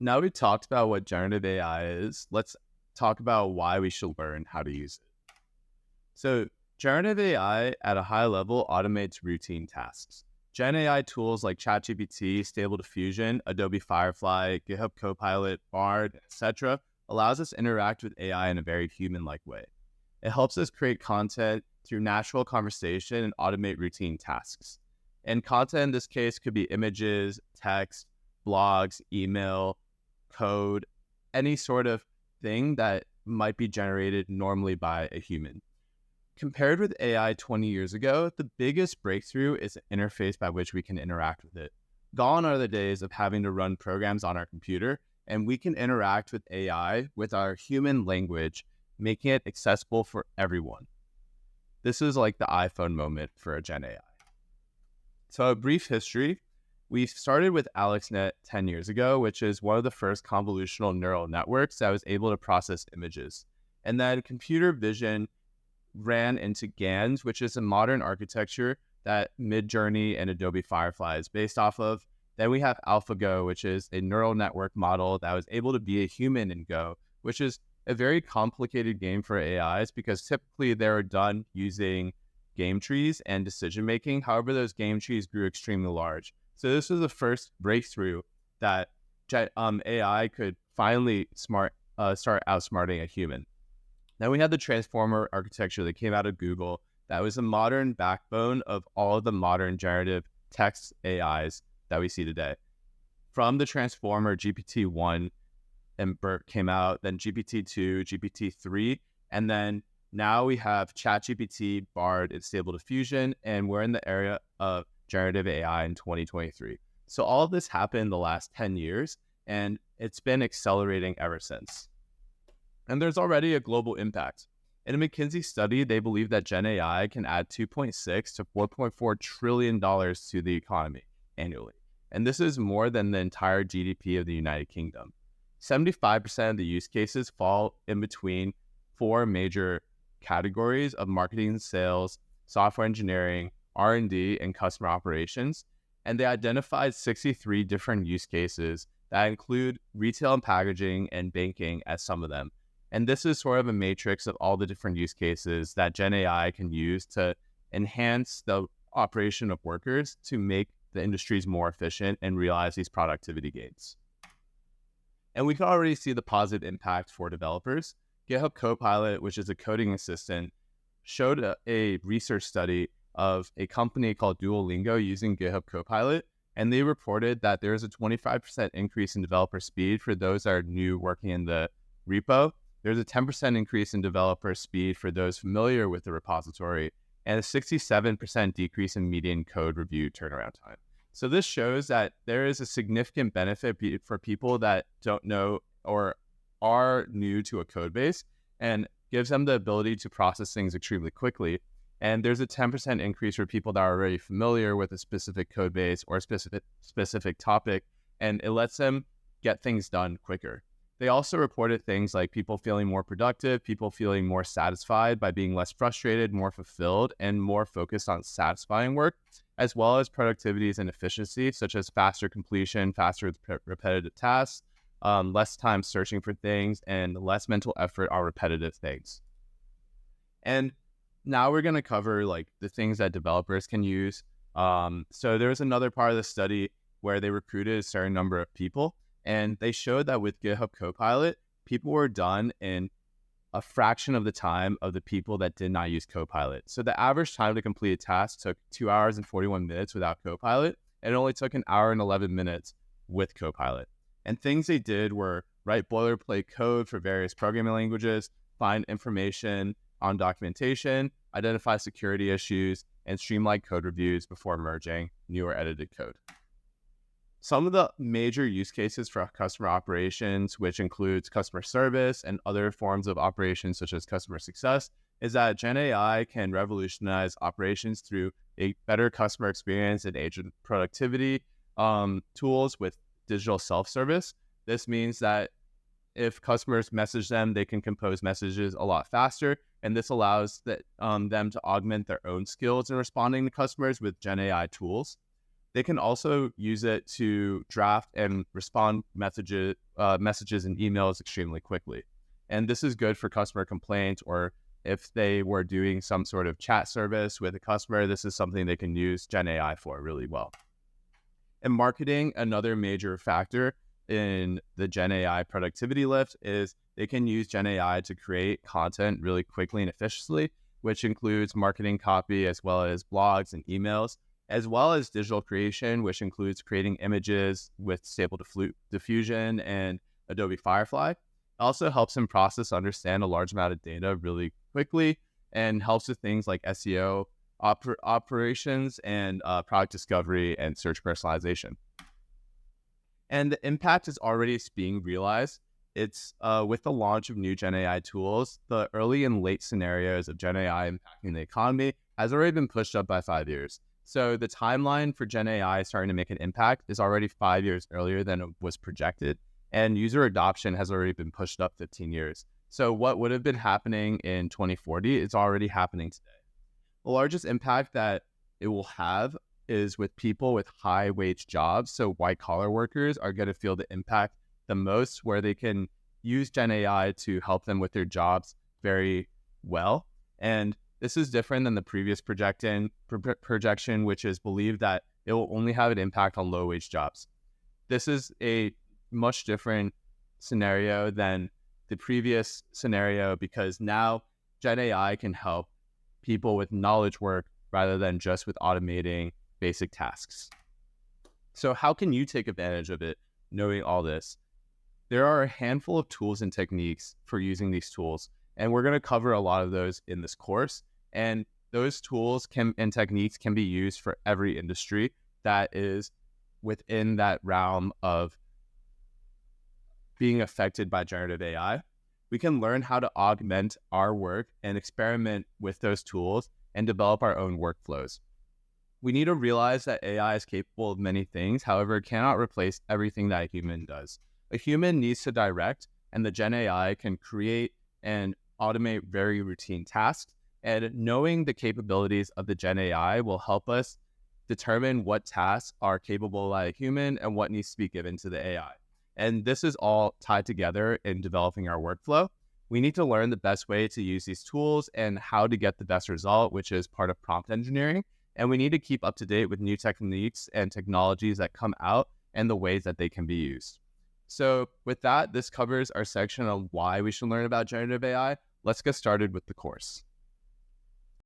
Now we talked about what generative AI is. Let's talk about why we should learn how to use it. So, generative AI at a high level automates routine tasks. Gen AI tools like ChatGPT, Stable Diffusion, Adobe Firefly, GitHub Copilot, Bard, etc., allows us to interact with AI in a very human-like way. It helps us create content through natural conversation and automate routine tasks. And content in this case could be images, text, blogs, email, code, any sort of thing that might be generated normally by a human. Compared with AI 20 years ago, the biggest breakthrough is the interface by which we can interact with it. Gone are the days of having to run programs on our computer, and we can interact with AI with our human language, making it accessible for everyone. This is like the iPhone moment for a Gen AI. So a brief history. We started with AlexNet 10 years ago, which is one of the first convolutional neural networks that was able to process images. And then computer vision ran into GANs, which is a modern architecture that Midjourney and Adobe Firefly is based off of. Then we have AlphaGo, which is a neural network model that was able to be a human in Go, which is a very complicated game for AIs because typically they're done using game trees and decision making. However, those game trees grew extremely large. So this was the first breakthrough that AI could finally start outsmarting a human. Then we had the transformer architecture that came out of Google that was a modern backbone of all of the modern generative text AIs that we see today. From the transformer, GPT-1 and BERT came out, then GPT-2, GPT-3, and then now we have ChatGPT, Bard, and Stable Diffusion, and we're in the area of generative AI in 2023. So all of this happened in the last 10 years, and it's been accelerating ever since. And there's already a global impact. In a Mckinsey study, they believe that Gen AI can add $2.6 to $4.4 trillion to the economy annually. And this is more than the entire GDP of the United Kingdom. 75% of the use cases fall in between four major categories of marketing, sales, software engineering, R&D, and customer operations. And they identified 63 different use cases that include retail and packaging and banking as some of them. And this is sort of a matrix of all the different use cases that Gen AI can use to enhance the operation of workers to make the industries more efficient and realize these productivity gains. And we can already see the positive impact for developers. GitHub Copilot, which is a coding assistant, showed a research study of a company called Duolingo using GitHub Copilot, and they reported that there is a 25% increase in developer speed for those that are new working in the repo. There's a 10% increase in developer speed for those familiar with the repository, and a 67% decrease in median code review turnaround time. So this shows that there is a significant benefit for people that don't know or are new to a code base, and gives them the ability to process things extremely quickly. And there's a 10% increase for people that are already familiar with a specific code base or a specific topic, and it lets them get things done quicker. They also reported things like people feeling more productive, people feeling more satisfied by being less frustrated, more fulfilled, and more focused on satisfying work, as well as productivities and efficiency, such as faster completion, faster repetitive tasks, less time searching for things, and less mental effort on repetitive things. And now we're going to cover like the things that developers can use. So there's another part of the study where they recruited a certain number of people, and they showed that with GitHub Copilot, people were done in a fraction of the time of the people that did not use Copilot. So the average time to complete a task took 2 hours and 41 minutes without Copilot, and it only took 1 hour and 11 minutes with Copilot. And things they did were write boilerplate code for various programming languages, find information on documentation, identify security issues, and streamline code reviews before merging new or edited code. Some of the major use cases for customer operations, which includes customer service and other forms of operations such as customer success, is that Gen AI can revolutionize operations through a better customer experience and agent productivity tools with digital self-service. This means that if customers message them, they can compose messages a lot faster, and this allows them to augment their own skills in responding to customers with Gen AI tools. They can also use it to draft and respond messages and emails extremely quickly. And this is good for customer complaints, or if they were doing some sort of chat service with a customer, this is something they can use Gen AI for really well. And marketing, another major factor in the Gen AI productivity lift is they can use Gen AI to create content really quickly and efficiently, which includes marketing copy as well as blogs and emails, as well as digital creation, which includes creating images with Stable Diffusion and Adobe Firefly. It also helps them understand a large amount of data really quickly, and helps with things like SEO, operations, and product discovery and search personalization. And the impact is already being realized. It's with the launch of new Gen AI tools, the early and late scenarios of Gen AI impacting the economy has already been pushed up by 5 years. So the timeline for Gen AI starting to make an impact is already 5 years earlier than it was projected, and user adoption has already been pushed up 15 years. So what would have been happening in 2040 is already happening today. The largest impact that it will have is with people with high wage jobs. So white collar workers are going to feel the impact the most, where they can use Gen AI to help them with their jobs very well. And this is different than the previous projection, which is believed that it will only have an impact on low wage jobs. This is a much different scenario than the previous scenario, because now Gen AI can help people with knowledge work rather than just with automating basic tasks. So how can you take advantage of it, knowing all this? There are a handful of tools and techniques for using these tools, and we're going to cover a lot of those in this course. And those tools and techniques can be used for every industry that is within that realm of being affected by generative AI. We can learn how to augment our work and experiment with those tools and develop our own workflows. We need to realize that AI is capable of many things, however, it cannot replace everything that a human does. A human needs to direct, and the Gen AI can create and automate very routine tasks. And knowing the capabilities of the Gen AI will help us determine what tasks are capable by a human and what needs to be given to the AI. And this is all tied together in developing our workflow. We need to learn the best way to use these tools and how to get the best result, which is part of prompt engineering. And we need to keep up to date with new techniques and technologies that come out and the ways that they can be used. So with that, this covers our section on why we should learn about generative AI. Let's get started with the course.